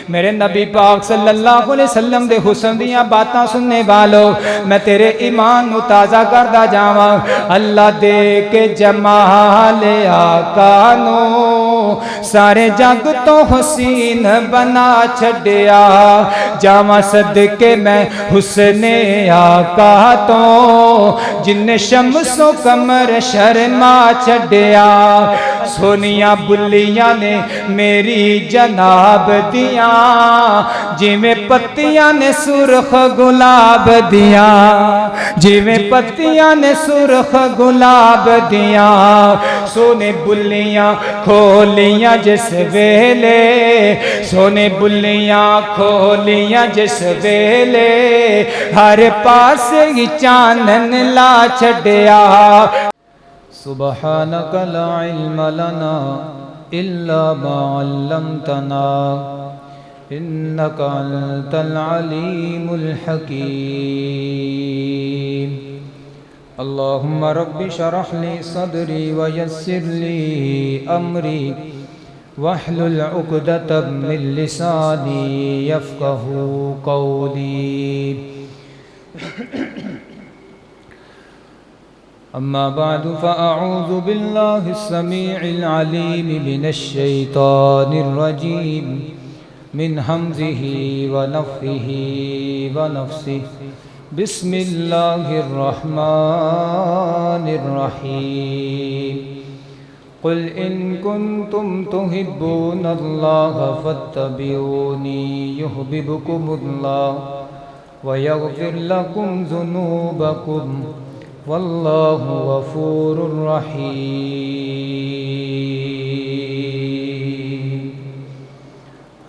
میرے نبی پاک صلی اللہ علیہ وسلم دے حسن دیاں باتاں سننے والو میں تیرے ایمان نو تازہ کردہ جاواں اللہ دے کے جمال آقا نو سارے جگ تو حسین بنا چھڑیا جاواں صدقے میں حسن آقا تو جن شمس و قمر شرما چھڑیا سونیاں بلیاں نے میری جناب دیاں جی میں پتیاں نے سرخ گلاب دیاں جی میں پتیاں نے سرخ گلاب دیاں سونے بلیاں کھولیاں جس ویلے سونے بلیاں کھولیاں جس ویلے ہر پاس ہی چانن لا چھڑیا سبحانک لا علم لنا الا ما علمتنا انک انت العلیم الحکیم اللہم رب شرح لی صدری ویسر لی امری واحلل عقدۃ من لسانی یفقہوا قولی اما بعد فاعوذ باللہ السمیع العلیم من الشیطان الرجیم من حمزه ونفخه ونفسه بسم اللہ الرحمن الرحیم قل ان کنتم تحبون اللہ فاتبعونی یحببکم اللہ ویغفر لکم ذنوبکم واللہ غفور رحیم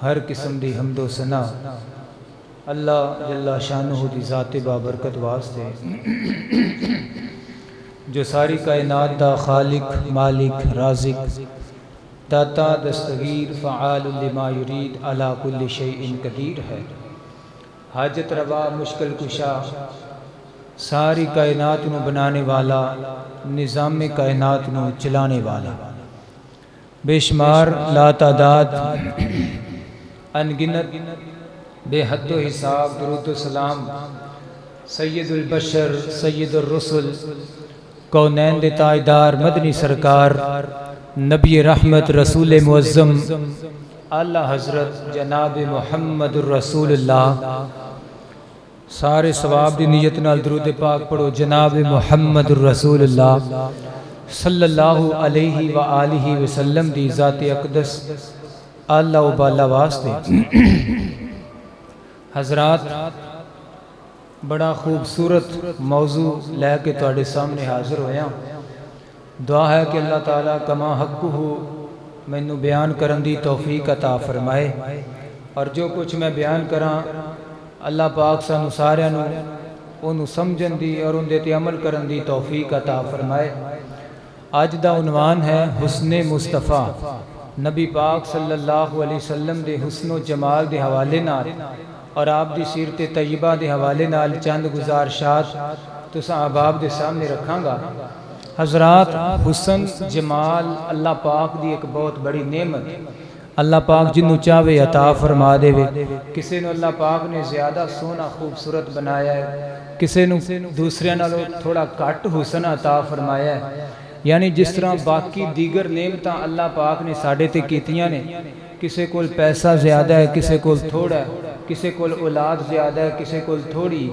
ہر قسم دی حمد و ثنا اللہ جل شانہ دی ذات بابرکت واسطے جو ساری کائنات دا خالق مالک رازق داتا دستگیر فعال لما یرید علی کل شیء قدیر ہے حاجت روا مشکل کشا ساری کائنات نو بنانے والا نظام کائنات نو چلانے والا بے شمار لا تعداد انگنت بے حد و حساب درود و سلام سید البشر سید الرسل کونین دے تاجدار مدنی سرکار نبی رحمت رسول معظم اعلیٰ حضرت جناب محمد الرسول اللہ سارے ثواب دی نیت نال درود پاک پڑھو جناب محمد الرسول اللہ صلی اللہ علیہ وآلہ وسلم دی ذات اقدس اللہ و بالا واسطے حضرات بڑا خوبصورت موضوع لے کے تواڈے سامنے حاضر ہویا دعا ہے کہ اللہ تعالیٰ کما حق ہو مینوں بیان کرن دی توفیق عطا فرمائے اور جو کچھ میں بیان کراں اللہ پاک سانو سارے انہوں سمجھن دی اور ان دیتے عمل کرن دی توفیق عطا فرمائے آج دا عنوان ہے حسن مصطفیٰ نبی پاک صلی اللہ علیہ وسلم دے حسن و جمال دے حوالے نال اور آپ دی سیرت طیبہ دے حوالے نال چند گزارشات تو احباب دے سامنے رکھاں گا حضرات حسن جمال اللہ پاک دی ایک بہت بڑی نعمت اللہ پاک جنوں چاہے عطا فرما دے وے کسے نو اللہ پاک نے زیادہ سونا خوبصورت بنایا ہے کسے نو دوسرے نالوں تھوڑا کٹ حسن عطا فرمایا ہے یعنی جس طرح باقی دیگر نعمتاں اللہ پاک نے ساڈے تے کیتیاں نے کسے کول پیسہ زیادہ ہے کسے کول تھوڑا ہے کسے کول اولاد زیادہ ہے کسے کول تھوڑی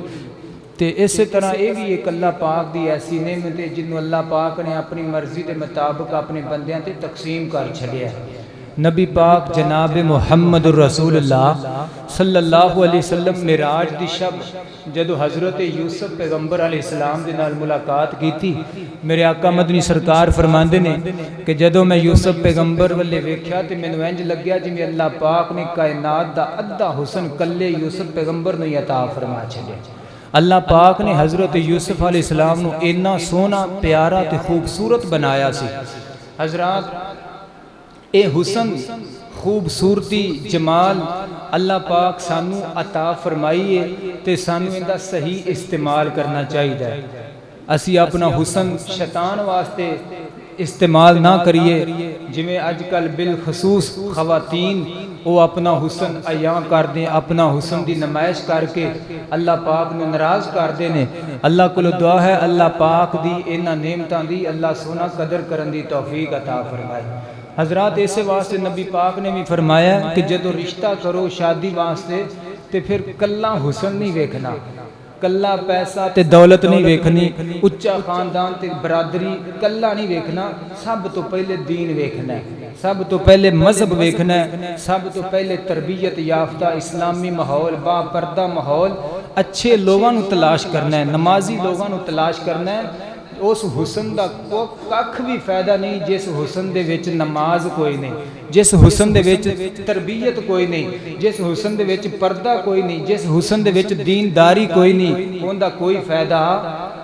تے اسی طرح یہ بھی ایک اللہ پاک دی ایسی نعمت ہے جنوں اللہ پاک نے اپنی مرضی دے مطابق اپنے بندیاں تے تقسیم کر چھڑیا ہے نبی پاک جناب محمد الرسول اللہ صلی اللہ علیہ وسلم معراج دی شب جدو حضرت یوسف پیغمبر علیہ السلام دے نال ملاقات کی تھی میرے آقا مدنی سرکار فرماندے نے کہ جدو میں یوسف پیغمبر والے ویکھیا تے مینوں انج لگیا جویں اللہ پاک نے کائنات دا ادھا حسن کلے یوسف پیغمبر نوں عطا فرما چھڈیا اللہ پاک نے حضرت یوسف علیہ السلام نو اتنا سونا پیارا تے خوبصورت بنایا سی حضرات اے حسن خوبصورتی جمال اللہ پاک سانو عطا فرمائیے تے سانو اندہ صحیح استعمال کرنا چاہیے اسی اپنا حسن شیطان واسطے استعمال نہ کریے جویں اج کل بالخصوص خواتین وہ اپنا حسن عیاں کر دیں، اپنا حسن دی نمائش کر کے اللہ پاک نے ناراض کر دے نے۔ اللہ کو دعا ہے اللہ پاک دی انہاں نعمتاں دی اللہ سونا قدر کرن دی توفیق عطا فرمائے۔ حضرات اسے واسطے نبی پاک نے بھی فرمایا کہ جدو رشتہ کرو شادی واسطے تے پھر کلا حسن نہیں ویکھنا، کلا پیسہ تے دولت نہیں ویکھنی، اچا خاندان تے برادری کلا نہیں ویکھنا، سب تو پہلے دین ویکھنا ہے، سب تو پہلے مذہب ویکھنا ہے، سب تو پہلے تربیت یافتہ اسلامی ماحول، با پردہ ماحول، اچھے لوگاں نو تلاش کرنا ہے، نمازی لوگاں نو تلاش کرنا ہے۔ اس حسن دا ککھ بھی فائدہ نہیں جس حسن دے وچ نماز کوئی نہیں، جس حسن دے وچ تربیت کوئی نہیں، جس حسن دے وچ پردہ کوئی نہیں، جس حسن دے وچ دینداری کوئی نہیں، ان دا کوئی فائدہ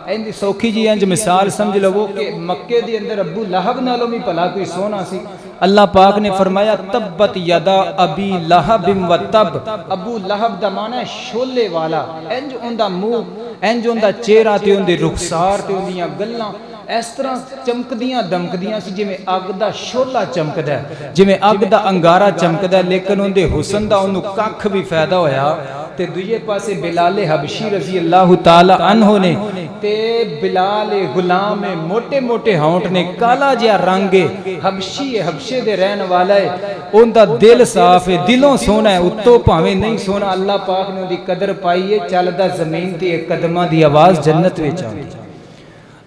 ایندی سوکھی جی انج مثال سمجھ لو کہ مکے دے اندر ابو لہب نالوں بھی بھلا کوئی سونا سی۔ اللہ پاک نے فرمایا تبت یدا ابی لہب و تب، ابو لہب دا معنی ہے شولے والا، انج ان دا منہ، انج ان دا چہرہ تے ان دے رخسار تے ان دیاں گلاں اس طرح چمکدیاں دمکدیاں سی جویں اگ دا شولا چمکدا ہے، جویں اگ دا انگارا چمکدا ہے، لیکن ان دے حسن دا انہوں ککھ بھی فائدہ ہویا۔ تے دوئے پاسے بلال حبشی رضی اللہ تعالی عنہ نے تے بلال غلام موٹے موٹے ہونٹ نے، کالا جیا رنگ حبشی حبشے دے رہن والا ہے، ان دا دل صاف ہے، دلوں سونا ہے، اتو پاویں نہیں سونا، اللہ پاک نے دی قدر پائی ہے، چلدا زمین تے ایک قدمہ دی آواز جنت وچ آندی۔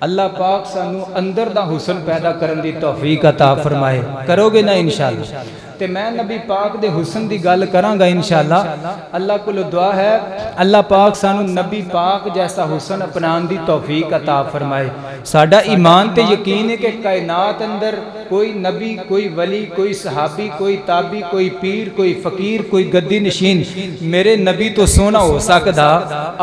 اللہ پاک سانو اندر دا حسن پیدا کرن دی توفیق عطا فرمائے، کرو گے نا انشاءاللہ۔ تے میں نبی پاک دے حسن دی گل کراں گا انشاءاللہ۔ اللہ کو دعا ہے اللہ پاک سانو نبی پاک جیسا حسن اپنان دی توفیق عطا فرمائے۔ ساڈا ایمان تے یقین ہے کہ کائنات اندر کوئی نبی، کوئی ولی، کوئی صحابی، کوئی تابی، کوئی پیر، کوئی فقیر، کوئی گدی نشین میرے نبی تو سونا ہو سکدا،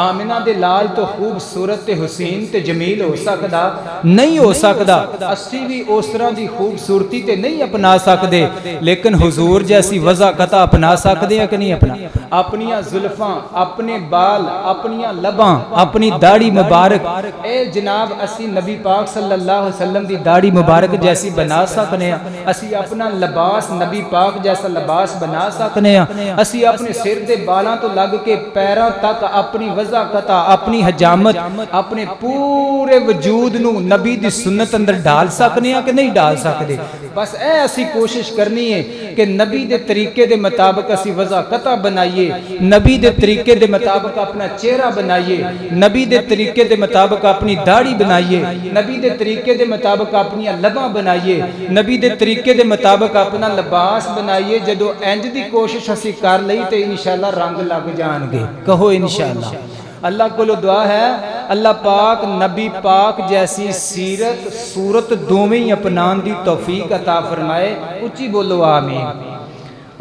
آمنہ دے لال تو خوبصورت تے حسین تے جمیل ہو سکدا نہیں ہو سکدا، اسی بھی اس طرح دی خوبصورتی تے نہیں اپنا سکدے، لیکن حضور جیسی وضاحت اپنا سکتے ہیں کہ نہیں اپنا؟ اپنیاں زلفاں، اپنے بال، اپنیاں لباں، اپنی داڑھی مبارک، اے جناب اسی نبی پاک صلی اللہ علیہ وسلم دی داڑھی مبارک جیسی بنا سکنے ہیں، اسی اپنا لباس نبی پاک جیسا لباس بنا سکنے ہیں، اسی اپنے سر دے بالاں تو لگ کے پیراں تک اپنی وضاحت، اپنی حجامت، اپنے پورے وجود نو نبی دی سنت اندر ڈال سکنے ہیں کہ نہیں ڈال سکتے؟ بس اے اسی کوشش کرنی ہے کہ نبی دے طریقے دے مطابق اسی وضاحت بنائیے، نبی دے طریقے دے مطابق اپنا چہرہ بنائیے، نبی دے طریقے دے مطابق اپنی داڑھی بنائیے، نبی دے طریقے دے مطابق اپنی لباں بنائیے، نبی دے طریقے دے مطابق اپنا لباس بنائیے۔ جدو انج دی کوشش اسی کر لئی تے انشاءاللہ رنگ لگ جان گے، کہو انشاءاللہ۔ اللہ کو دعا ہے اللہ پاک نبی پاک جیسی سیرت صورت دوویں اپنان دی توفیق عطا فرمائے، اچھی بولو آمین۔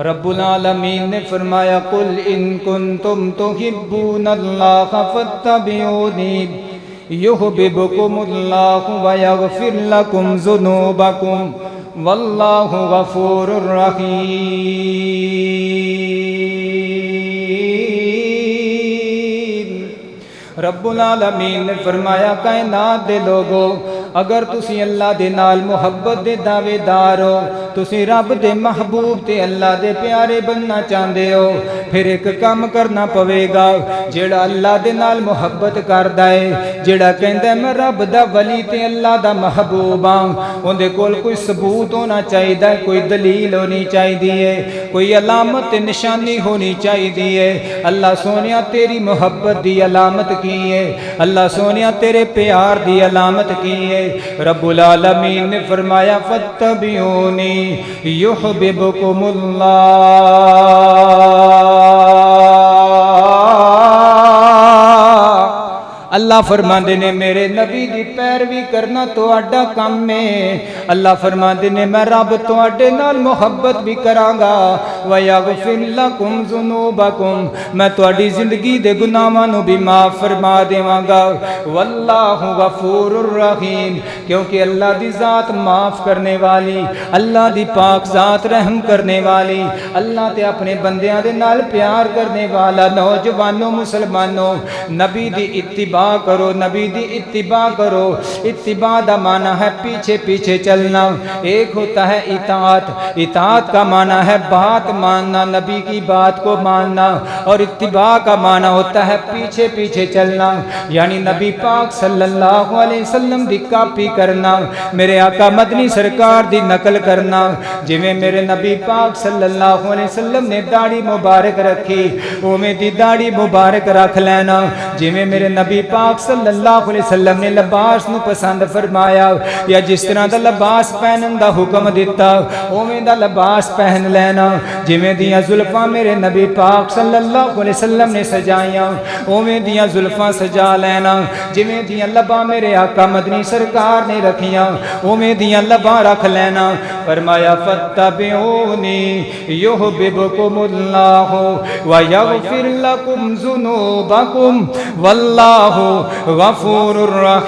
رب العالمین نے فرمایا قل ان کنتم تحبون اللہ فاتبعونی یحببکم اللہ ویغفر لکم ذنوبکم واللہ غفور الرحیم۔ رب العالمین نے فرمایا کائنات دے لوگو اگر تسی اللہ دے نال محبت دے دعوے دار ہو، تسی رب دے محبوب تے اللہ دے پیارے بننا چاہندے ہو، پھر ایک کام کرنا پوے گا، جیڑا اللہ دے نال محبت کردا ہے، جیڑا کہندا ہے میں رب دا ولی تے اللہ دا محبوب ہاں، اون دے کول کوئی ثبوت ہونا چاہیدا ہے، کوئی دلیل ہونی چاہیدی ہے، کوئی علامت تے نشانی ہونی چاہیدی ہے۔ اللہ سونیا تیری محبت دی علامت کی ہے، اللہ سونیا تیرے پیار دی علامت کی ہے۔ رب العالمین نے فرمایا فاتبعونی یحببکم اللہ۔ اللہ فرماندے نے میرے نبی دی پیروی کرنا تو اڈا کم ہے، اللہ فرماندے نے میں رب تو اڈے نال محبت بھی کراں گا، وَيَغْفِرْ لَكُمْ ذُنُوبَكُمْ میں تو اڈی زندگی دے گناہاں نو بھی معاف فرما دیواں گا، واللہ غفور الرحیم کیونکہ اللہ دی ذات معاف کرنے والی، اللہ دی پاک ذات رحم کرنے والی، اللہ تے اپنے بندیاں دے نال پیار کرنے والا۔ نوجوانوں مسلمانوں نبی دی اتباع کرو، نبی دی اتباع کرو۔ اتباع دا معنی ہے پیچھے پیچھے چلنا، ایک ہوتا ہے اطاعت، اطاعت کا معنی ہے بات بات ماننا، نبی کی بات کو ماننا، اور اتباع کا معنی ہوتا ہے پیچھے پیچھے چلنا، یعنی نبی پاک صلی اللہ علیہ وسلم دی کاپی کرنا، میرے آقا مدنی سرکار دی نقل کرنا۔ جویں میرے نبی پاک صلی اللہ علیہ وسلم نے داڑھی مبارک رکھی اوویں دی داڑھی مبارک رکھ لینا۔ جویں میرے نبی پاک صلی اللہ علیہ وسلم نے لباس نو پسند فرمایا یا جس طرح دا لباس پہنن دا حکم دیتا اوویں دا لباس پہن لینا۔ جویں دیاں زلفاں میرے نبی پاک صلی اللہ علیہ وسلم نے سجائیاں اوویں دیاں زلفاں سجا لینا۔ جویں دیاں لباں میرے آقا مدنی سرکار نے رکھیاں اوویں دیاں لباں رکھ لینا۔ فرمایا فاتبعونی یحببکم اللہ ویغفر لکم ذنوبکم واللہ غفور الرحیم۔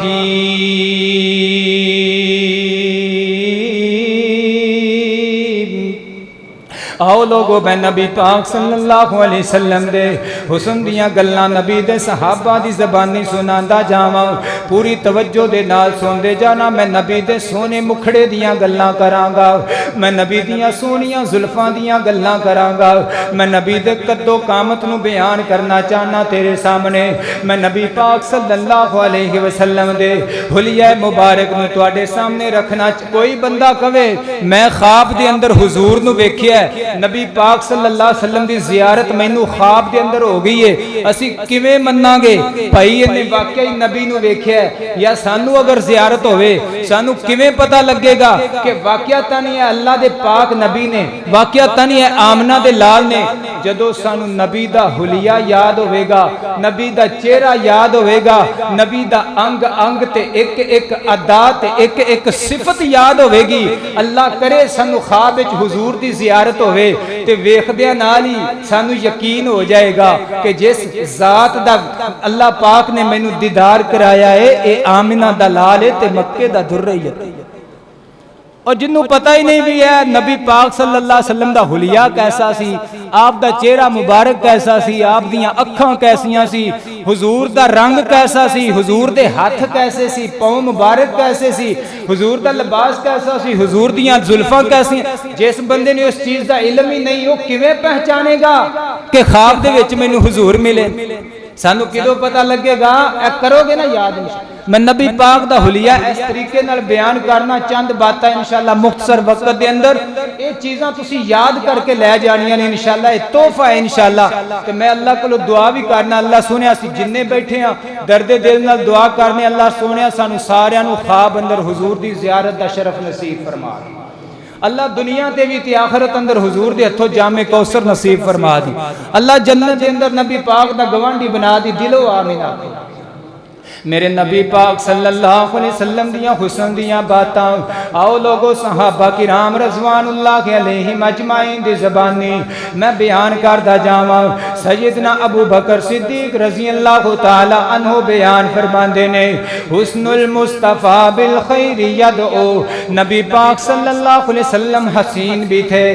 آؤ لوگو میں نبی پاک صلی اللہ علیہ وسلم دے حسن دیاں گلاں نبی دے صحابہ دی زبانی سناندا جاواں، پوری توجہ دے نال سندے جانا۔ میں نبی دے سونے مکھڑے دیاں گلاں کراں گا، میں نبی دیاں سونیاں زلفاں دیاں گلاں کراں گا، میں نبی دے قدو قامت نو بیان کرنا چاہنا تیرے سامنے۔ میں نبی پاک صلی اللہ علیہ وسلم دے حلیہ مبارک نو تواڈے سامنے رکھنا۔ کوئی بندہ کہے میں خواب دے اندر حضور نو ویکھیا ہے، نبی پاک صلی اللہ علیہ وسلم دی زیارت مینوں خواب دے اندر ہو گئی ہے، اسی کیویں مناں گے بھائی انہیں واقعی نبی نو ویکھیا ہے؟ یا سانو اگر زیارت ہوئے سانو کیویں پتہ لگے گا کہ واقعتاً یہ اللہ دے پاک نبی نے، واقعتاً یہ آمنہ دے لال نے؟ جدو سانو نبی دا حلیہ یاد ہوئے گا، نبی دا چہرہ یاد ہوئے گا، نبی دا انگ انگ تے ایک ایک ادا تے ایک ایک صفت یاد ہوئے گی، اللہ کرے سانو خواب وچ حضور دی زیارت ہوئے تے ویکھدیاں نال ہی سانو یقین ہو جائے گا کہ جس ذات دا اللہ پاک نے مینوں دیدار کرایا ہے اے آمنہ دا لال ہے تے مکے دا درریت۔ اور جنہوں پتہ ہی نہیں بھی ہے نبی پاک صلی اللہ علیہ وسلم دا حلیہ کیسا سی، آپ دا چہرہ مبارک کیسا سی، آپ دیاں اکھاں کیسیاں سی، حضور دا رنگ کیسا سی، حضور دے ہاتھ کیسے سی، پاؤں مبارک کیسے سی، حضور دا لباس کیسا سی، حضور دیاں زلفاں کیسی، جس بندے نے اس چیز دا علم ہی نہیں ہو کیویں پہچانے گا کہ خواب دے وچ مینوں حضور ملے؟ سانو کدوں پتہ لگے گا؟ اے کرو گے نا یاد انشاءاللہ۔ میں نبی پاک دا حلیہ اس طریقے نال بیان کرنا چند باتاں انشاءاللہ مختصر وقت دے اندر، اے چیزاں تسی یاد کر کے لے جانیاں نے انشاءاللہ، اے تحفہ ہے انشاءاللہ۔ کہ میں اللہ کو دعا بھی کرنا، اللہ سونیا سی جننے بیٹھے ہیں درد دل نال دعا کرنے، اللہ سونیا سانو ساریاں نو خواب اندر حضور دی زیارت دا شرف نصیب فرما دی۔ اللہ دنیا تے بھی تے آخرت اندر حضور دے ہتھوں جام کوثر نصیب فرما دی۔ اللہ جنت دے اندر نبی پاک دا گوانڈی بنا دی، دلو آمین آکھو۔ میرے نبی پاک صلی اللہ علیہ وسلم دیاں حسن دیاں باتاں آؤ لوگو صحابہ کرام رضوان اللہ علیہم اجمعین دی زبانی میں بیان کردہ جاواں۔ سیدنا ابو بکر صدیق رضی اللہ تعالی عنہ بیان فرماندے نے حسن المصطفیٰ بالخیر یدعو۔ نبی پاک صلی اللہ علیہ وسلم حسین بھی تھے،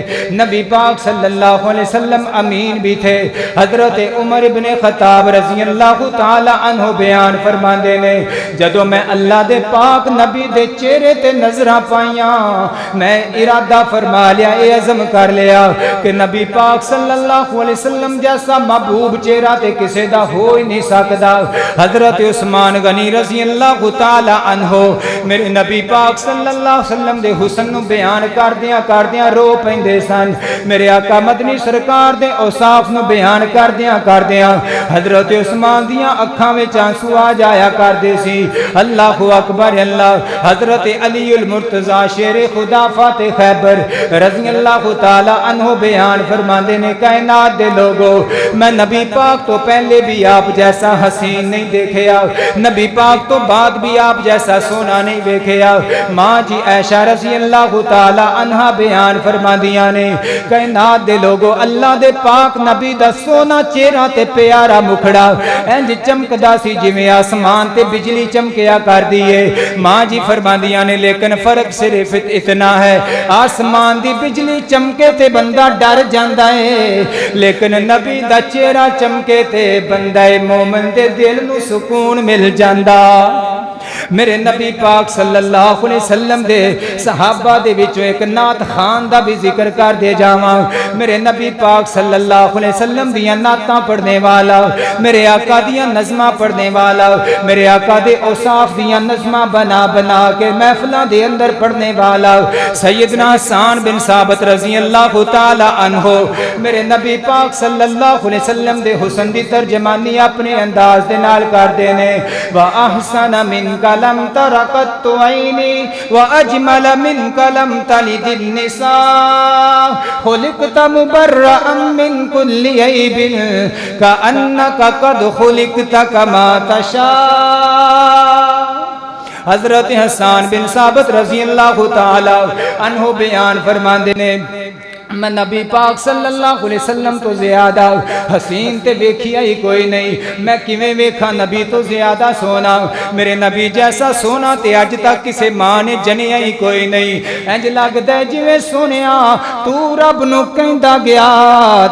نبی پاک صلی اللہ علیہ وسلم امین بھی تھے۔ حضرت عمر ابن خطاب رضی اللہ تعالی عنہ بیان فرماندے نے جدو میں اللہ دے پاک نبی دے چہرے تے نظرہ پائیاں میں ارادہ فرما لیا، اے عزم کر لیا کہ نبی پاک صلی اللہ علیہ وسلم جیسا محبوب چہرہ تے کسے دا ہو ہی نہیں سکتا۔ حضرت عثمان غنی رضی اللہ تعالی عنہ میرے نبی پاک صلی اللہ علیہ وسلم دے حسن نو بیان کردیاں رو پیندے سن۔ میرے آقا مدنی سرکار دے اوصاف نو بیان کردیاں حضرت عثمان دیاں اکھاں وچ آنسو آ جایا کردے سی۔ اللہ اکبر اللہ۔ حضرت علی المرتضی شیر خدا فاتح خیبر رضی اللہ تعالی عنہ بیان فرماندے نے کائنات دے لوگو میں نبی پاک تو پہلے بھی آپ جیسا حسین نہیں دیکھیا، نبی پاک تو بعد بھی آپ جیسا سونا نہیں دیکھیا۔ ماں جی عائشہ رضی اللہ تعالی عنہ بیان فرماندیاں نے کائنات دے لوگو اللہ دے پاک نبی دا سونا چہرہ تے پیارا مکھڑا انج چمکدا سی جویں آسمان تے بجلی چمکیا کر دیئے۔ ماں جی فرماندیاں نے لیکن فرق صرف اتنا ہے آسمان دی بجلی چمکے تے بندہ ڈر جاندا ہے، لیکن نبی دا چہرہ چمکے تے بندہ مومن دے دل نو سکون مل جاندا۔ میرے نبی پاک صلی اللہ علیہ وسلم دے صحابہ دے وچوں ایک نعت خان دا بھی ذکر کر دے جاواں میرے نبی پاک صلی اللہ علیہ وسلم دیاں نعتاں پڑھنے والا میرے آقا دیاں نظماں پڑھنے والا میرے آقا دے اوصاف دیاں نظماں بنا بنا کے محفلاں دے اندر پڑھنے والا سیدنا حسان بن ثابت رضی اللہ تعالی عنہ میرے نبی پاک صلی اللہ علیہ وسلم دے حسن دی ترجمانی اپنے انداز دے نال کر دینے وَأَحْسَنَ مِنْكَ لَمْ تَرَ قَطُّ عَيْنِي وَأَجْمَلَ مِنْكَ لَمْ تَلِدِ النِّسَاءُ خُلِقْتَ مُبَرَّأً مِنْ كُلِّ عَيْبٍ كَأَنَّكَ قَدْ خُلِقْتَ كَمَا تَشَاءُ حضرت حسان بن ثابت رضی اللہ تعالی عنہ بیان فرماندے نے میں نبی پاک صلی اللہ علیہ وسلم تو زیادہ حسین تے ویکھیا ہی کوئی نہیں میں کیویں ویکھاں نبی تو زیادہ سونا میرے نبی جیسا سونا تے اج تک کسے ماں نے جنیا ہی کوئی نہیں انج لگدا جویں سونیا تو رب نو کہندا گیا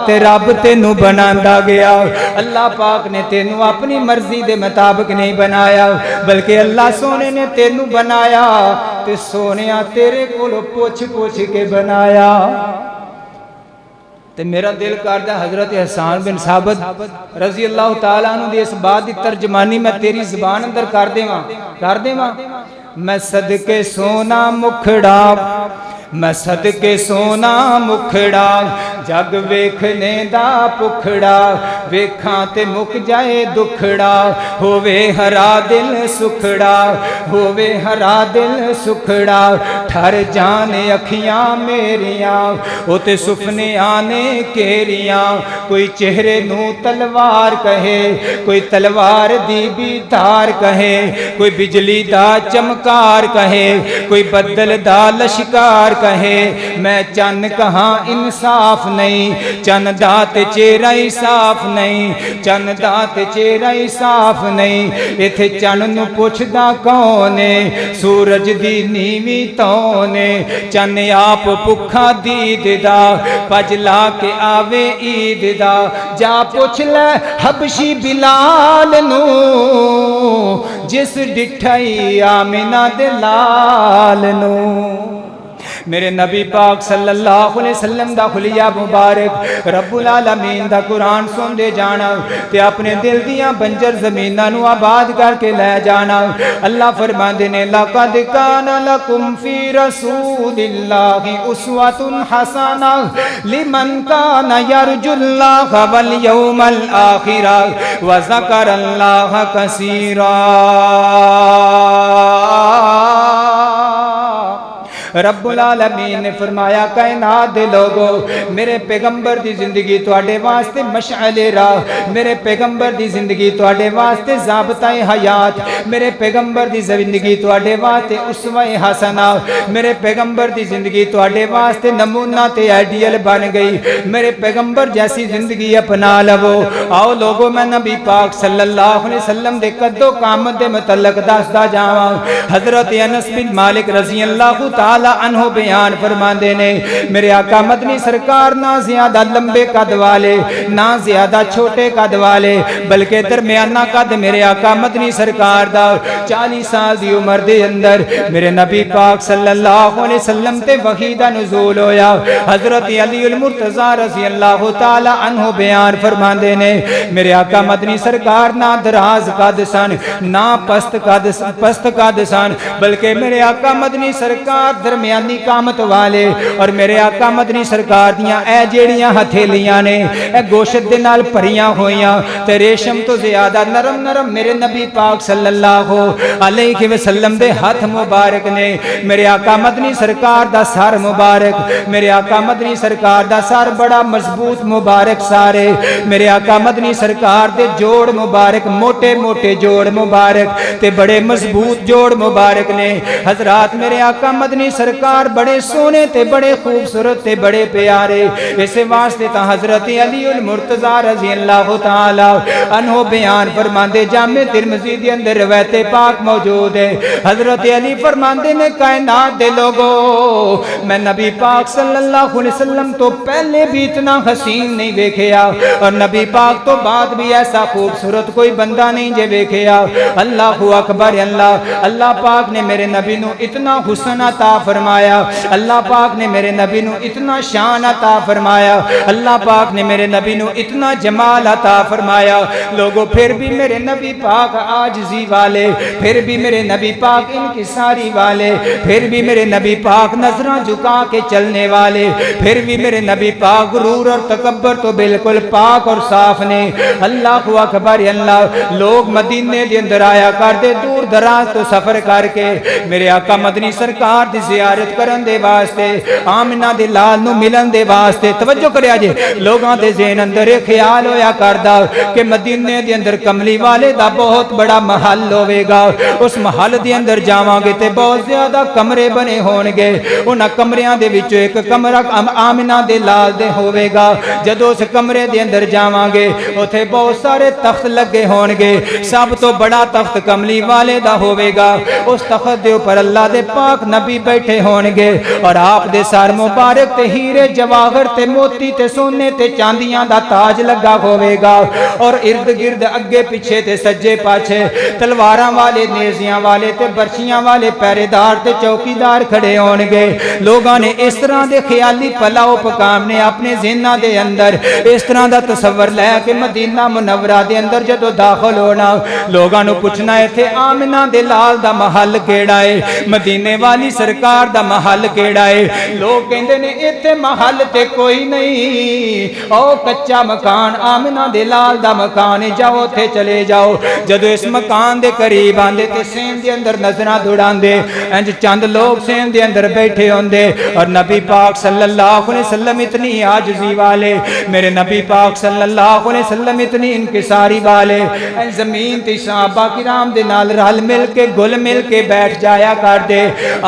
تے رب تینو بناندا گیا اللہ پاک نے تینو اپنی مرضی دے مطابق نہیں بنایا بلکہ اللہ سونے نے تینو بنایا تے سونیا تیرے کولوں پوچھ پوچھ کے بنایا تے میرا دل کردہ حضرت حسان بن ثابت رضی اللہ تعالیٰ عنہ دی اس بات دی ترجمانی میں تیری زبان اندر کر دیواں میں صدقے سونا مکھڑا میں صدقے سونا مکھڑا جگ ویکھنے دا پکھڑا ویکھاں تے مک جائے دکھڑا ہووے ہرا دل سکھڑا ہووے ہرا دل سکھڑا ٹھر جانے اکھیاں میریاں او تے سپنے آنے کیریاں کوئی چہرے نو تلوار کہے کوئی تلوار دی بھی دھار کہے کوئی بجلی دا چمکار کہے کوئی بدل دا لشکار کہے میں چن کہاں انصاف نہیں چن دات چہرہ صاف نہیں چن دات چہرہ صاف نہیں ایتھے چن نو پوچھدا کونے سورج دی نیوی تونے چن آپ بھکھا دید دا پج لا کے آوے عید دا جا پوچھ لے حبشی بلال نو جس ڈٹھائی آمنہ دے لال نو میرے نبی پاک صلی اللہ علیہ وسلم دا خلیہ مبارک رب العالمین دا قرآن سن دے جانا تے اپنے دل دیاں بنجر زمینہ نو آباد کر کے لے جانا اللہ فرماندے نے لَقَدْ كَانَ لَكُمْ فِي رَسُولِ اللَّهِ أُسْوَةٌ حَسَنَةٌ لِمَنْ كَانَ يَرْجُو اللَّهَ وَالْيَوْمَ الْآخِرَ وَذَكَرَ اللَّهَ كَثِيرًا رب العالمین نے فرمایا کائنات دے لوگو میرے پیغمبر دی زندگی تواڈے واسطے مشعل راہ میرے پیغمبر دی زندگی تواڈے واسطے ضابطہ حیات میرے پیغمبر دی زندگی تواڈے واسطے اسوہ حسنہ میرے پیغمبر دی زندگی تواڈے واسطے نمونہ تے آئیڈیل بن گئی میرے پیغمبر جیسی زندگی اپنا لو آؤ لوگو میں نبی پاک صلی اللہ علیہ وسلم دے قد و قامت دے متعلق دسدا جاواں حضرت انس بن مالک رضی اللہ تعالی عنہ بیان فرماندے نے میرے آقا مدنی سرکار نہ زیادہ لمبے قد والے نہ زیادہ چھوٹے قد والے بلکہ درمیانہ قد میرے آقا مدنی سرکار دا 40 سال دی عمر دے اندر میرے نبی پاک صلی اللہ علیہ وسلم تے وحی دا نزول ہویا حضرت علی المرتضی رضی اللہ تعالی عنہ بیان فرماندے نے میرے آقا مدنی سرکار نہ دراز قد سن نہ پست قد سن بلکہ میرے آقا مدنی سرکار درمیانی قامت والے اور میرے آقا مدنی سرکار دیاں اے جیڑیاں ہتھیلیاں نے اے گوشت دے نال بھریاں ہویاں تے ریشم تو زیادہ نرم نرم میرے نبی پاک صلی اللہ علیہ وسلم دے ہاتھ مبارک نے میرے آقا مدنی سرکار دا سر مبارک میرے آقا مدنی سرکار دا سر بڑا مضبوط مبارک سارے میرے آقا مدنی سرکار دے جوڑ مبارک موٹے موٹے جوڑ مبارک تے بڑے مضبوط جوڑ مبارک نے حضرات میرے آقا مدنی سرکار بڑے سونے تے بڑے خوبصورت تے بڑے پیارے، اس واسطے تا حضرت علی المرتضی رضی اللہ تعالی عنہ بیان فرماندے، جامع ترمذی دے اندر روایت پاک موجود ہے، حضرت علی فرماندے نے کائنات دے لوگو میں نبی پاک صلی اللہ علیہ وسلم تو پہلے بھی اتنا حسین نہیں دیکھیا اور نبی پاک تو بعد بھی ایسا خوبصورت کوئی بندہ نہیں جے دیکھیا۔ اللہ اکبر اللہ، اللہ پاک نے میرے نبی نو اتنا حسن عطا فرمایا، اللہ پاک نے میرے نبی نو اتنا شان عطا فرمایا، اللہ پاک نے میرے نبی نو اتنا جمال عطا فرمایا۔ لوگوں پھر بھی میرے نبی پاک عاجزی والے، پھر بھی میرے نبی پاک انکساری والے، پھر بھی میرے نبی پاک نظریں جھکا کے چلنے والے، پھر بھی میرے نبی پاک غرور اور تکبر تو بالکل پاک اور صاف نے۔ اللہ اکبر اللہ، لوگ مدینے دے اندر آیا کرتے دور دراز تو سفر کر کے میرے آقا مدنی سرکار دی زیارت کرن دے واسطے، آمنہ دے لال نو ملن دے واسطے۔ توجہ کریا جے، لوگاں دے ذہن اندر ایک خیال ہویا کردا کہ مدینے دے اندر کملی والے دا بہت بڑا محل ہوے گا، اس محل دے اندر جاواں گے تے بہت زیادہ کمرے بنے ہون گے، انہاں کمریاں دے وچوں ایک کمرہ آمنہ دے لال دے ہوے گا۔ جدوں اس کمرے دے اندر جاواں گے اوتھے بہت سارے تخت لگے ہون گے، سب تو بڑا تخت کملی والے دا ہوے گا، اس تخت دے اوپر اللہ دے پاک نبی بیٹھے ہون گے اور آپ دے سر مبارک تے ہیرے جواہر تے موتی تے سونے تے چاندیاں دا تاج لگا ہوے گا اور ارد گرد اگے پیچھے تے سجے پاچھے تلواراں والے، نیزیاں والے تے برچیاں والے پہرےدار تے چوکیدار کھڑے ہون گے۔ لوگاں نے اس طرح دے خیالی پلاؤ پکام نے اپنے ذہناں دے اندر اس طرح دا تصور لے کہ مدینہ منورہ دے اندر جدو داخل ہونا لوگاں نو پوچھنا ہے تھے آمنہ دے لال دا محل کیڑا ہے، مدینے والی سرکار دا محل کیڑا ہے؟ لوگ کہندے نے ایتھے محل تے کوئی نہیں، او کچا مکان آمنہ دے لال دا مکان ہے، جاؤ تھے چلے جاؤ۔ جدو اس مکان دے قریب آندے تے سین دے اندر نظرہ دوڑان دے، انج چند لوگ سین دے اندر بیٹھے ہوندے اور نبی پاک صلی اللہ علیہ وسلم اتنی عاجزی والے، میرے نبی پاک صلی اللہ علیہ وسلم اتنی انکساری والے، زمین تے صحابہ کرام دے نال رل مل کے گل مل کے بیٹھ جایا کر دے۔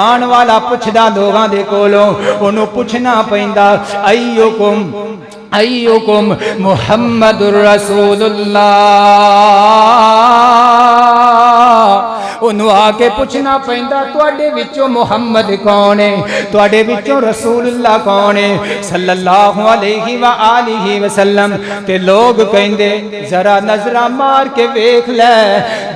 آن والا پوچھدا لوگاں دے کولوں انہوں پوچھنا پیندا ایوکم محمد الرسول اللہ، انہوں آکے پوچھنا پیندا تواڈے وچوں محمد کون ہے، تواڈے وچوں رسول اللہ کون ہے صلی اللہ علیہ وآلہ وسلم۔ تے لوگ کہندے ذرا نظرہ مار کے ویکھ لے،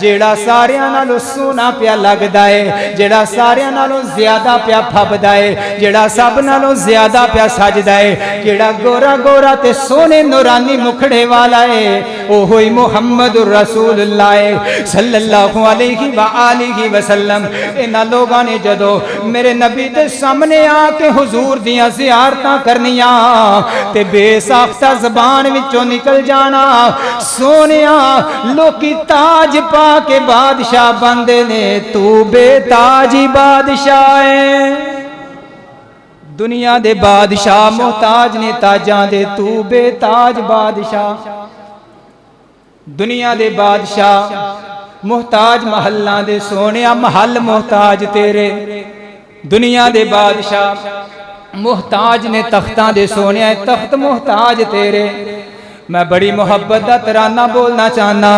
جیڑا ساریاں نالوں سونا پیا لگدا ہے، جیڑا ساریاں نالوں زیادہ پیا پھبدا ہے، جیڑا سب نالوں زیادہ پیا سجدا ہے، جیڑا گورا گورا تے سونے نورانی مکھڑے والا ہے، اوہی محمد الرسول اللہ ہے صلی اللہ علیہ وآلہ وسلم۔ انہاں لوگاں نے جدو میرے نبی دے سامنے آ کے حضور دیاں زیارتاں کرنیاں تے بے ساختہ زبان وچوں نکل جانا، سونیا لوکی تاج پا کے بادشاہ بندے نے، تو بے تاجی بادشاہ ہے۔ دنیا دے بادشاہ محتاج نے تاجاں دے، تو بے تاج بادشاہ۔ دنیا دے بادشاہ محتاج محلاں دے، سونیا محل محتاج تیرے۔ دنیا دے بادشاہ محتاج نے تختاں دے، سونیا تخت محتاج تیرے۔ میں بڑی محبت دا ترانہ بولنا چاہنا،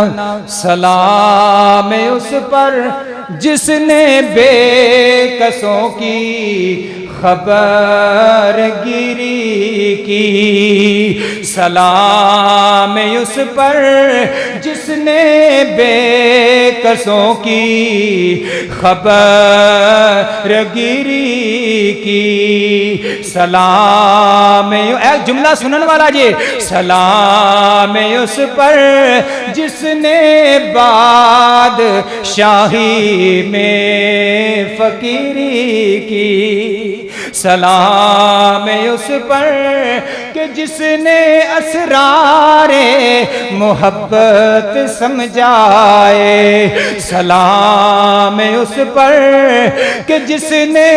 سلام اس پر جس نے بے کسوں کی خبر گیری کی، سلام اس پر جس نے بے کسوں کی خبر گیری کی، سلام ایک جملہ سنن والا جی، سلام اس پر جس نے بادشاہی میں فقیری کی، سلام اس پر کہ جس نے اسرار محبت سمجھائے، سلام اس پر کہ جس نے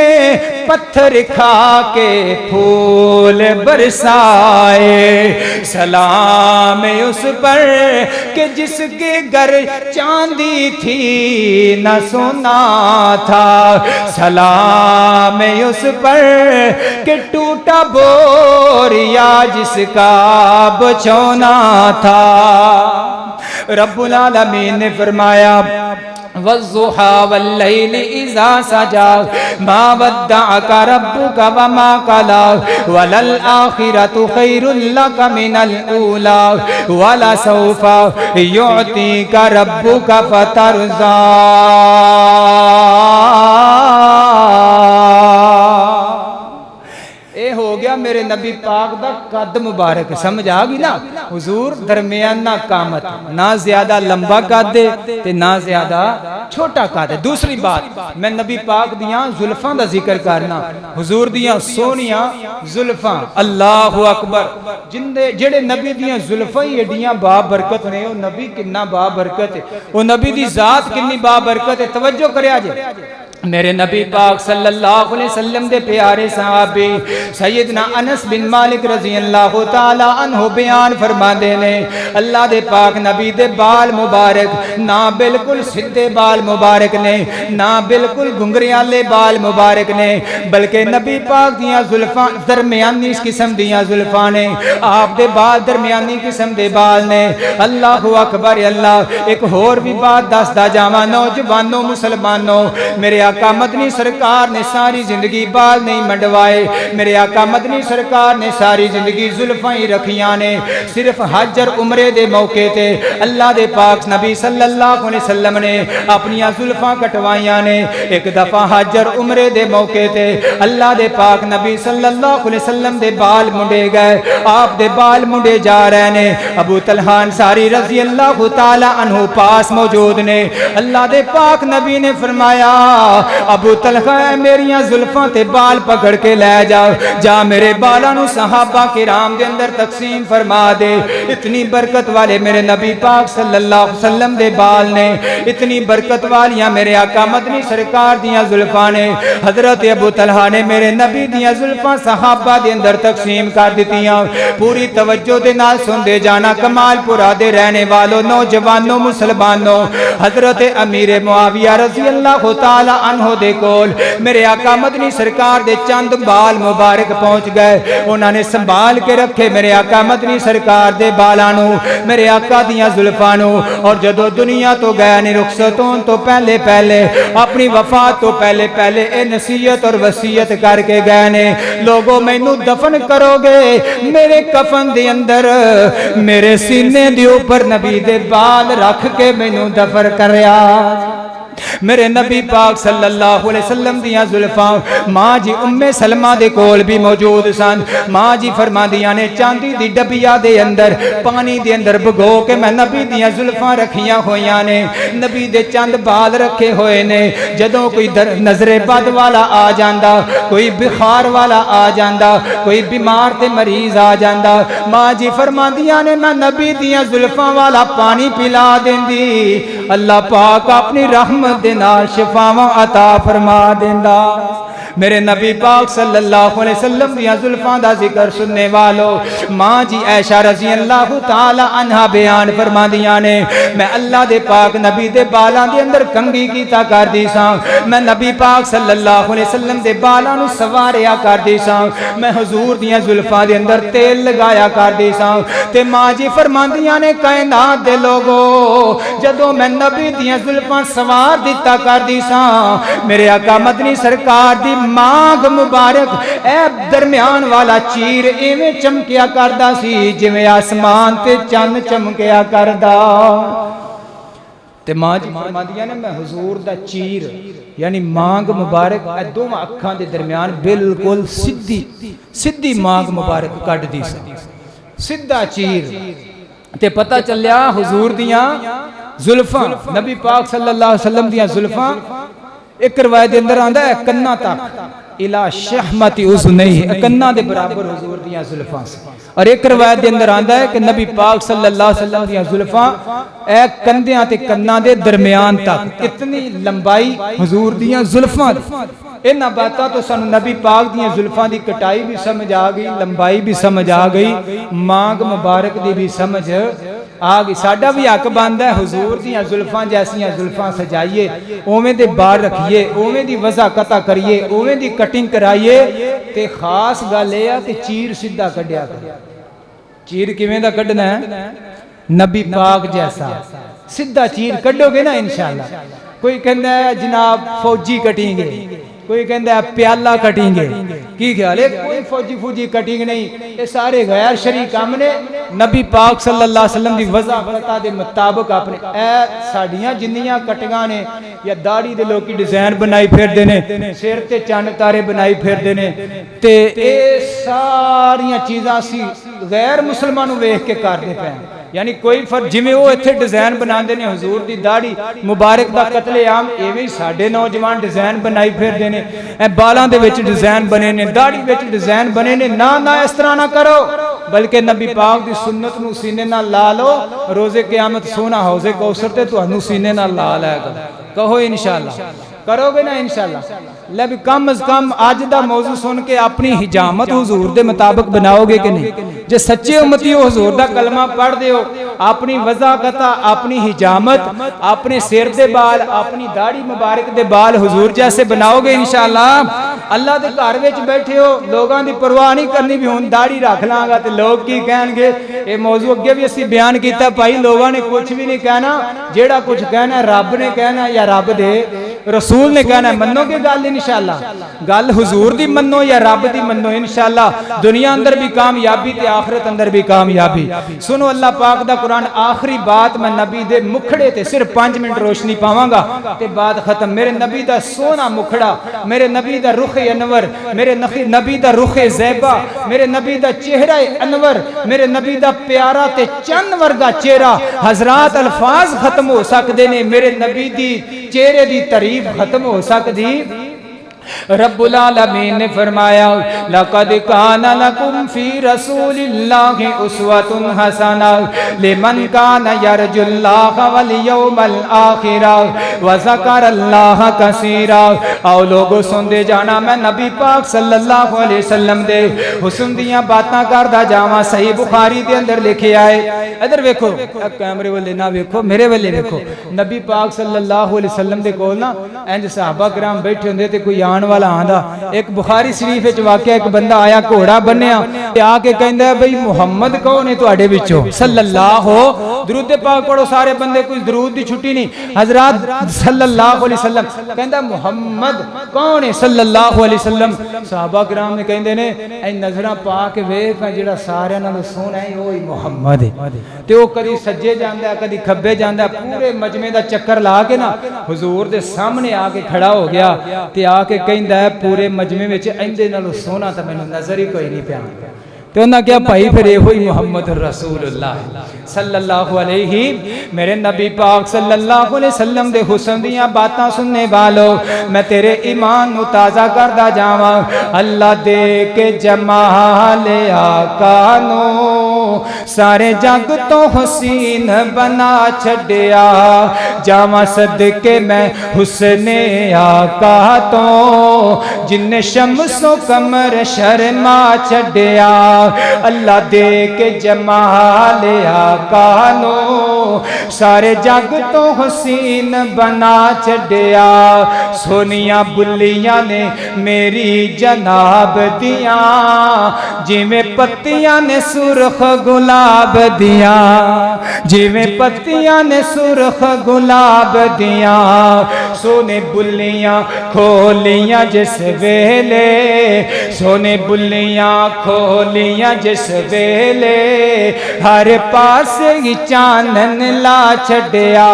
پتھر کھا کے پھول برسائے، سلام اس پر کہ جس کے گھر چاندی تھی نہ سونا تھا، سلام اس پر کہ ٹوٹا بوریا جس کا بچھونا تھا۔ رب العالمین نے فرمایا وَالضُّحَىٰ وَاللَّيْلِ إِذَا سَجَىٰ مَا وَدَّعَكَ رَبُّكَ وَمَا قَلَىٰ وَلَلْآخِرَةُ خَيْرٌ لَّكَ مِنَ الْأُولَىٰ وَلَسَوْفَ يُعْطِيكَ رَبُّكَ فَتَرْضَىٰ۔ اے ہو گیا میرے نبی پاک دا قد مبارک، سمجھ آگی نا؟ حضور درمیانہ قامت، نہ زیادہ لمبا قد دے تے نہ زیادہ چھوٹا قد دے۔ دوسری بات میں نبی پاک دیاں زلفاں دا ذکر کرنا، حضور دیاں سونیاں زلفاں، اللہ اکبر، جڑے نبی دیاں زلفاں ایڈیاں با برکت نے، وہ نبی کنا با برکت ہے، وہ نبی دی ذات کنی با برکت ہے۔ توجہ کریا جے، میرے نبی پاک صلی اللہ علیہ وسلم دے پیارے صحابی سیدنا انس بن مالک رضی اللہ تعالی عنہ بیان فرما دے نے، اللہ دے پاک نبی دے بال مبارک نہ بالکل سدھے بال مبارک نے، نہ بالکل گنگریالے بال مبارک نے، بلکہ نبی پاک دیاں زلفاں درمیانی اس قسم دیاں زلفاں نے، آپ دے بال درمیانی قسم دے بال نے۔ اللہ اکبر اللہ۔ ایک اور بھی بات دسدا جاواں نوجوانوں مسلمانوں، میرے آقا مدنی سرکار نے ساری زندگی بال نہیں منڈوائے، میرے آقا مدنی سرکار نے ساری زندگی زلفاں ہی رکھیاں نے، صرف حج اور عمرے دے موقع تے اللہ دے پاک نبی صلی اللہ علیہ وسلم نے اپنیاں زلفاں کٹوائیاں نے۔ ایک دفعہ حج اور عمرے دے موقع تے اللہ دے پاک نبی صلی اللہ علیہ وسلم دے بال منڈے گئے، آپ دے بال منڈے جا رہے نے، ابو طلحہ انصاری رضی اللہ تعالی عنہ پاس موجود نے۔ اللہ دے پاک نبی نے فرمایا ابو طلحہ میریاں زلفاں تے بال پکڑ کے لے جا میرے بالاں نو صحابہ کرام دے اندر تقسیم فرما دے۔ اتنی برکت والے میرے نبی پاک صلی اللہ علیہ وسلم دے بال نے، اتنی برکت والیاں میرے آقا مدنی سرکار دیاں زلفاں نے۔ حضرت ابو طلحہ نے میرے نبی دیاں زلفاں صحابہ دے اندر تقسیم کر دتیاں۔ پوری توجہ دے نال سن دے جانا کمال پورا دے رہنے والوں نوجوانوں مسلمانوں، حضرت امیر معاویہ رضی اللہ تعالی عنہ دے کول میرے آقا مدنی سرکار دے چند بال مبارک پہنچ گئے، انہاں نے سنبھال کے رکھے میرے آقا مدنی سرکار دے بالاں نو، میرے آقا دیاں زلفاں نو، اور جدو دنیا تو گئے نے رخصتوں تو پہلے پہلے اپنی وفات تو پہلے پہلے اے نصیحت اور وصیت کر کے گئے نے، لوگوں مینوں دفن کرو گے میرے کفن دے اندر میرے سینے دے اوپر نبی دے بال رکھ کے مینوں دفن کریا۔ میرے نبی پاک صلی اللہ علیہ وسلم دیاں زلفاں ماں جی ام سلمہ دے کول بھی موجود سن۔ ماں جی فرما دیاں نے چاندی دی ڈبیا دے اندر پانی دے اندر بھگو کے میں نبی دیاں زلفاں رکھیاں ہویاں نے، نبی دے چند بال رکھے ہوئے نے۔ جدوں کوئی نظر بد والا آ جاندا، کوئی بخار والا آ جاندا، کوئی بیمار تے مریض آ جاندا، ماں جی فرما دیاں نے میں نبی دیاں زلفاں والا پانی پلا دیندی، اللہ پاک اپنی رحمت دے نال شفاواں عطا فرما دیندا۔ میرے نبی پاک صلی اللہ علیہ وسلم دیاں زلفاں دا ذکر سننے والو، ماں جی عائشہ رضی اللہ تعالی عنہا بیان فرما دیاں نے، میں اللہ دے پاک نبی دے بالاں دے اندر کنگھی کیتا کر دی ساں، میں نبی پاک صلی اللہ علیہ وسلم دے بالاں نو سواریا کر دی ساں، میں حضور دیاں زلفاں دے اندر تیل لگایا کر دی ساں، تے ماں جی فرماندیاں نے کائنات دے لوگو جدوں میں نبی دیاں زلفاں سوار دیتا کر دی ساں، میرے آقا مدنی سرکار دی مانگ مبارک اے درمیان والا چیر ایویں چمکیا کردا سی جویں آسمان تے چند چمکیا کردا۔ تے ماں جی فرماندیاں نے میں حضور دا چیر یعنی مانگ مبارک اے دوواں اکھاں دے درمیان بالکل سدھی مانگ مبارک کڈ دی سی، سیدھا چیر، تے پتہ چلیا حضور دیاں زلفاں نبی پاک صلی اللہ علیہ وسلم دیاں زلفاں ایک روایت دے اندر آندا ہے کناں تک، الا شحمت اذنیہ، کناں دے برابر حضور دیاں زلفاں سے۔ اور ایک روایت دے اندر آندا ہے کہ نبی پاک صلی اللہ علیہ وسلم دیاں زلفاں اے کندیاں تے کناں دے درمیان تک، اتنی لمبائی حضور دیاں زلفاں دی۔ انہاں باتاں تو سانو نبی پاک دیاں زلفاں دی کٹائی بھی سمجھ آ گئی، لمبائی بھی سمجھ آ گئی، مانگ مبارک دی بھی سمجھ آ گئی۔ ساڈا بھی حق بندا ہے حضور دیاں زلفاں جیسیاں زلفاں سجائیے، اوویں دے بال رکھیے، اوویں دی وضع قطع کریے، اوویں دی کٹنگ کرائیے، تے خاص گل اے ہے کہ چیر سیدھا کڈیا کرے۔ چیر کیویں دا کڈنا ہے؟ نبی پاک جیسا سیدھا چیر کڈو گے نا انشاءاللہ۔ کوئی کہندا ہے جناب فوجی کٹیں گے، کوئی کہندا ہے پیالہ کٹیں گے، کی خیال ہے؟ کوئی فوجی کٹنگ نہیں، یہ سارے غیر شرعی کام نے۔ نبی پاک صلی اللہ علیہ وسلم دی وضع قطع دے مطابق اپنے اے ساڈیاں جنیاں کٹیاں نے یا داڑھی دے لوکی ڈیزائن بنائی پھردے نے، سر تے چند تارے بنائی پھردے نے، تے اے ساریاں چیزاں سی غیر مسلمانوں ویکھ کے کردے پے ہیں۔ یعنی کوئی فرق جویں وہ ایتھے ڈیزائن بناندے نے حضور دی داڑھی مبارک دا قتل عام، ایویں ساڈے نوجوان ڈیزائن بنائی پھردے نے، اے بالاں دے وچ ڈیزائن بنے نے، داڑھی وچ ڈیزائن بنے نے۔ نہ اس طرح نہ کرو، بلکہ نبی پاک دی سنت نو سینے نال لا لو، روزے قیامت سونا حوض کوثر تے تانوں سینے نال لا لے گا۔ کہو انشاءاللہ، کرو گے نا انشاءاللہ۔ لے بھی کم از کم آج دا موضوع سن کے اپنی حجامت حضور دے مطابق بناؤ گے کہ نہیں؟ جے سچے امتی ہو حضور دا کلمہ پڑھ دے ہو، اپنی وضع قطع، اپنی حجامت، اپنے سر دے بال، اپنی داڑھی مبارک دے بال حضور جیسے بناؤ گے انشاءاللہ۔ اللہ دے گھر وچ بیٹھے ہو، لوگاں دی پرواہ نہیں کرنی بھی ہن داڑھی رکھ لاں گا تے لوگ کی کہن گے۔ اے موضوع اگے بھی اسی بیان کیتا بھائی، لوگاں نے کچھ بھی نہیں کہنا، جیڑا کچھ کہنا ہے رب نے کہنا یا رب دے رسول نے کہنا ہے۔ منو گے گل انشاءاللہ؟ گل حضور دی منو یا رب دی منو انشاءاللہ؟ دنیا اندر بھی کامیابی تے آخرت اندر بھی کامیابی۔ سنو اللہ پاک دا قرآن، آخری بات میں نبی دے مکھڑے تے صرف 5 منٹ روشنی پاواں گا تے بات ختم۔ میرے نبی دا سونا مکھڑا، میرے نبی دا رخ انور، میرے نبی دا رخ زیبا، میرے نبی دا چہرہ انور، میرے نبی دا پیارا تے چند ورگا چہرہ، حضرات الفاظ ختم ہو سکدے نے، میرے نبی دی چہرے دی تعریف ختم ہو سکدی۔ رب العالمین نے فرمایا لقد کان لکم فی رسول اللہ اسوۃ حسنہ لمن کان یرجو اللہ والیوم الآخر وذکر اللہ کثیرا۔ آؤ لوگو سن دے جانا، میں نبی پاک صلی اللہ علیہ وسلم دے حسن دیاں باتاں کردا جاواں۔ صحیح بخاری دے اندر لکھے آئے، ادھر ویکھو، کیمرے والے نہ ویکھو، میرے والے ویکھو۔ نبی پاک صلی اللہ علیہ وسلم دے کول نا انج صحابہ کرام بیٹھے ہوندے تے کوئی آن والا آندا۔ ایک بخاری شریف وچ واقعہ، ایک بندہ آیا گھوڑا بنیا تے آ کے کہندا ہے بھئی محمد کون ہے تواڈے وچوں؟ صلی اللہ درود پاک پڑھو سارے بندے، کوئی درود دی چھٹی نہیں حضرات۔ صلی اللہ علیہ وسلم کہندا محمد کون ہے؟ صلی اللہ علیہ وسلم۔ صحابہ کرام نے کہندے نے اے نظراں پا کے ویکھ جڑا سارے نال سونا ہے وہی محمد ہے۔ تے او کدی سجے جاندا ہے کدی کھبے جاندا ہے، پورے مجمع دا چکر لا کے نا حضور دے سامنے آ کے کھڑا ہو گیا تے آ کے کہندا ہے پورے مجمع وچ ایندے نال سونا تے مینوں نظر ہی کوئی نہیں پیا۔ تو انہاں کیا بھائی پھر یہ ہوئی محمد رسول اللہ صلی اللہ علیہ۔ میرے نبی پاک صلی اللہ علیہ وسلم دے حسن دیاں باتاں سننے والو، میں تیرے ایمان نو تازہ کردا جاواں۔ اللہ دے کے جمال آقا نو سارے جگ تو حسین بنا چھڈیا، جاواں صدقے میں حسن آقا تو جن شمس و قمر شرما چھڈیا۔ اللہ دے کے جمال آقا نو سارے جگ تو حسین بنا چھڈیا، سونیاں بلیاں نے میری جناب دیاں، جویں پتیاں نے سرخ گلاب دیاں، جویں پتیاں نے سرخ گلاب دیاں، سونے بلیاں کھولیاں جس ویلے، سونے بلیاں کھولیاں جس ویلے، ہر پاس ہی چانن لا چھڈیا۔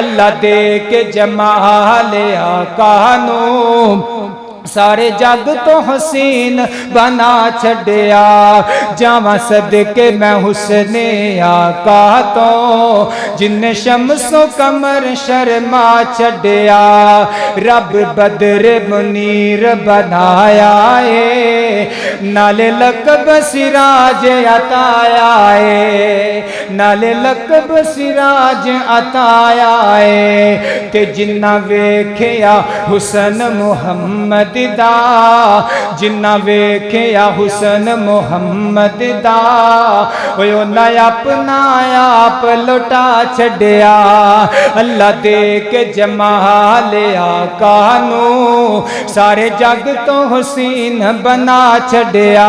اللہ دے کے جمال آقا نو سارے جگ تو حسین بنا چھڑیا جاواں صدقے میں حسن آقا تو جن شمس و قمر شرما چھڑیا رب بدر منیر بنایا ہے نالے لقب سراج عطایا ہے نالے لقب سراج عطایا ہے تے جنہ ویکھیا حسن محمد دا جنہ ویکھیا حسن محمد دا وہ نہ اپنا آپ لٹا چھڑیا اللہ دے کے جمال آقا نو سارے جگ تو حسین بنا چھڑیا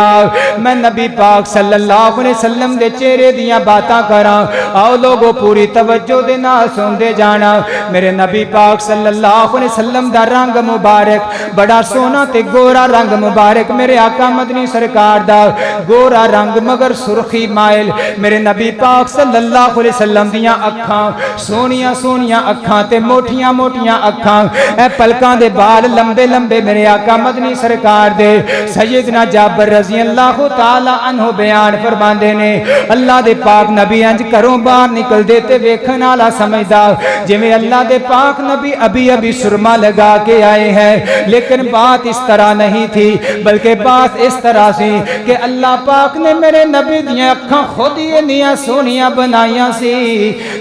میں نبی پاک صلی اللہ علیہ وسلم دے چہرے دیاں باتاں کراں آؤ لوگو پوری توجہ دے نال سن دے جانا میرے نبی پاک صلی اللہ علیہ وسلم دا رنگ مبارک بڑا سونا تے گورا رنگ مبارک میرے آقا مدنی سرکار دا گورا رنگ مگر سرخی مائل میرے نبی پاک صلی اللہ علیہ وسلم دیاں اکھاں سونیاں سونیاں اکھاں تے موٹیاں موٹیاں اکھاں اے پلکاں دے بال لمبے لمبے میرے آقا مدنی سرکار دے سیدنا جابر رضی اللہ تعالی عنہ بیان فرماندے نے اللہ دے پاک نبی انج کروں باہر نکل دے تے ویکھن والا سمجھدا جویں اللہ دے پاک نبی ابھی ابھی سرما لگا کے آئے ہیں لیکن بات اس طرح نہیں تھی بلکہ بات اس طرح سی کہ اللہ پاک نے میرے نبی دیاں اکھاں خود ہی نیاں سونیاں بنائیاں سی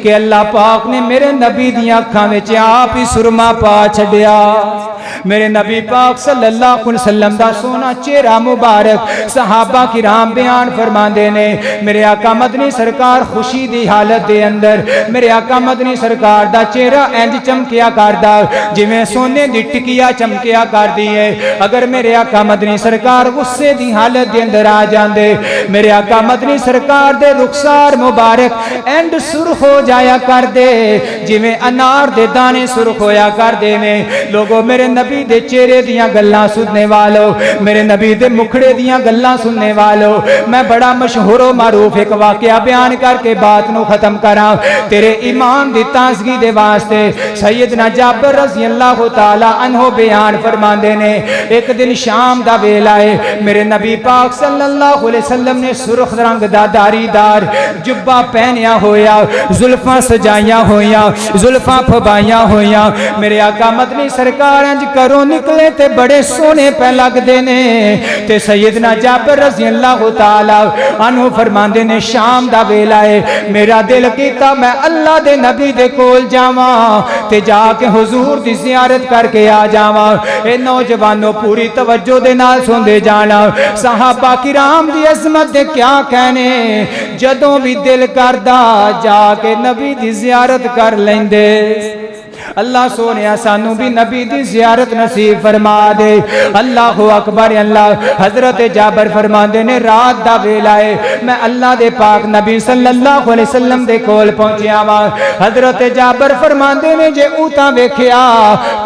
کہ اللہ پاک نے میرے نبی دیاں اکھاں وچ آپ ہی سرما پا چھڈیا میرے نبی پاک صلی اللہ علیہ وسلم دا سونا چہرہ مبارک صحابہ کرام بیان فرماندے نے میرے آقا مدنی سرکار خوشی دی حالت دے اندر میرے آقا مدنی سرکار دا چہرہ انج چمکیا کردا جویں سونے دی ٹکیا چمکیا کردی ہے اگر میرے آقا مدنی سرکار غصے دی حالت دے اندر آ جاندے میرے آقا مدنی سرکار دے رخسار مبارک اینڈ سرخ ہو جایا کردے جویں انار دے دانے سرخ ہویا کردے نے لوگوں میرے نبی دے چہرے دیاں گلاں سننے والو میرے نبی دے مکھڑے دیاں گلاں سننے والو میں بڑا مشہور و معروف ایک واقعہ بیان کر کے بات نو ختم کراں تیرے ایمان دی تازگی دے واسطے سیدنا جابر رضی اللہ تعالی عنہ بیان فرماندے نے ایک دن شام دا ویلا ہے میرے نبی پاک صلی اللہ علیہ وسلم نے سرخ رنگ دا داری دار جبہ پہنیا ہویا زلفاں سجائیاں ہویاں زلفاں پھبائیاں ہویاں میرے آقا مدنی سرکار انج کروں نکلے تے بڑے سونے پہ لگ دینے تے سیدنا جابر رضی اللہ تعالی عنہ فرماندے نے شام دا ویلا ہے میرا دل کیتا میں اللہ دے نبی دے کول جاواں تے جا کے حضور دی زیارت کر کے آ جاواں اے نوجوانوں پوری توجہ دے نال سن دے جانا صحابہ کرام دی عظمت دے کیا کہنے جدوں بھی دل کردا جا کے نبی دی زیارت کر لیندے اللہ سونیا سانو بھی نبی دی زیارت نصیب فرما دے اللہ اکبر اللہ حضرت جابر فرما دے نے رات دا ویلا ہے میں اللہ دے پاک نبی صلی اللہ علیہ وسلم دے کول پہنچیا وا حضرت جابر فرما دے نے جے اوتا ویکھیا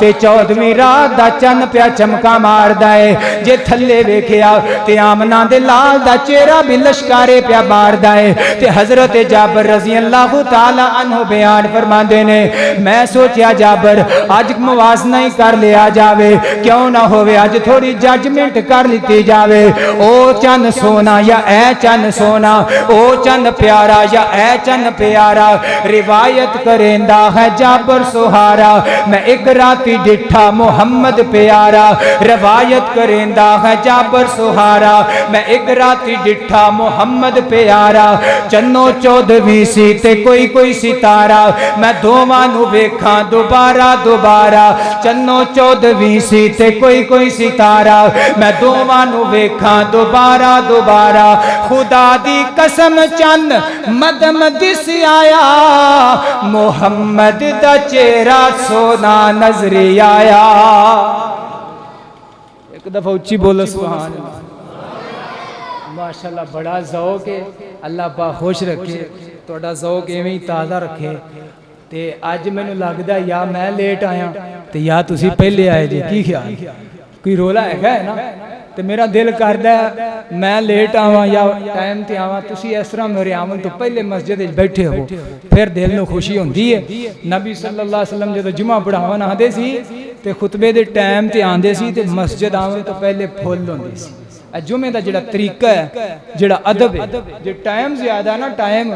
تے 14ویں رات دا چن پیا چمکا ماردا ہے جے تھلے ویکھیا تے آمنہ دے لال دا چہرہ بھی لشکارے پیا ماردا ہے تے حضرت جابر رضی اللہ تعالی عنہ بیان فرما دے نے میں سوچیا جابر آج موازنہ ہی کر لیا جاوے کیوں نہ ہوئے آج تھوڑی ججمنٹ کر لیتی جاوے او چند سونا یا اے چند سونا او چند پیارا یا اے چند پیارا روایت کرندہ ہے جابر سہارا میں ایک راتی ڈٹھا محمد پیارا روایت کرندہ ہے جابر سہارا میں ایک راتی ڈٹھا محمد پیارا چنو 14ویں سی تے کوئی ستارہ میں دووانو ویکھاں دوبارہ دوبارہ چنو 14ویں سی تے کوئی ستارہ میں دووانو ویکھاں دوبارہ دوبارہ خدا دی قسم چند مدم دس آیا محمد دا چہرہ سونا نظری آیا ایک دفعہ اچھی بولو سبحان اللہ ماشاءاللہ بڑا ذوق ہے اللہ پاک خوش رکھے توڑا ذوق ایویں تازہ رکھے تے آج میں نے لگدا یا میں لیٹ آیا تے یا تسی پہلے آئے جی کی خیال کوئی رولا ہے نا تو میرا دل کردا ہے میں لیٹ آواں یا ٹائم تے آواں تسی اس طرح میرے آون تو پہلے مسجد وچ بیٹھے ہو پھر دل نو خوشی ہوندی ہے نبی صلی اللہ علیہ وسلم جدوں جمعہ پڑھاون آندے سی تے خطبے دے ٹائم تے آندے سی تے مسجد آون تو پہلے پھل ہوندی سی جمعے دا جڑا طریقہ ہے جڑا ادب ہے جے ٹائم زیادہ نا ٹائم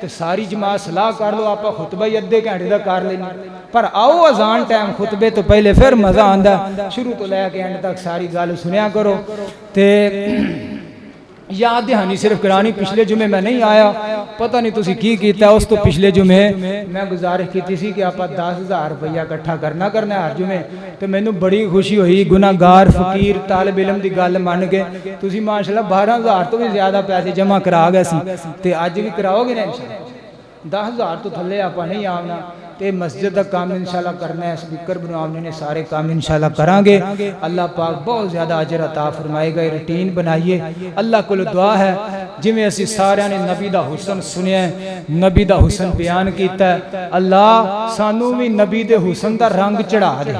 تے ساری جماعت صلاح کر لو آپ خطبہ ہی ادھے گھنٹے دا کر لیں پر آؤ اذان ٹائم خطبے تو پہلے پھر مزہ آندا شروع تو لے کے اینڈ تک ساری گل سنیا کرو تے یاد دہانی صرف کرانی پچھلے جمعے میں نہیں آیا پتہ نہیں تسی کی کیتا اس تو پچھلے جمعے میں گزارش کی سی کہ آپ 10,000 روپیہ اکٹھا کرنا ہے ہر جمعے تو میں نے بڑی خوشی ہوئی گناہگار فقیر طالب علم دی گل مان کے تسی ماشاءاللہ 12,000 تو بھی زیادہ پیسے جمع کرا گئے سی تے اج بھی کراؤ گے نا انشاءاللہ 10,000 تو تھلے آپ نہیں آونا تے مسجد دا کام انشاءاللہ کرنا ہے سپیکر بنوانے نے سارے کام انشاءاللہ کران گے اللہ پاک بہت زیادہ اجر عطا فرمائے گا روٹین بنائیے اللہ کو دعا ہے جویں اسی سارے نے نبی دا حسن سنیا ہے نبی دا حسن بیان کیتا ہے اللہ سانو بھی نبی دے حسن دا رنگ چڑھا دے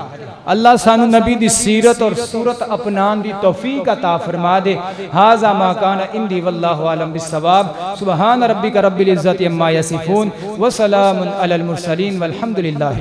اللہ سانو نبی دی سیرت اور صورت اپنان دی توفیق عطا فرما دے ھذا ما کان عندی واللہ اعلم بالصواب سبحان ربک رب العزت عما یصفون وسلام علی المرسلین والحمد للہ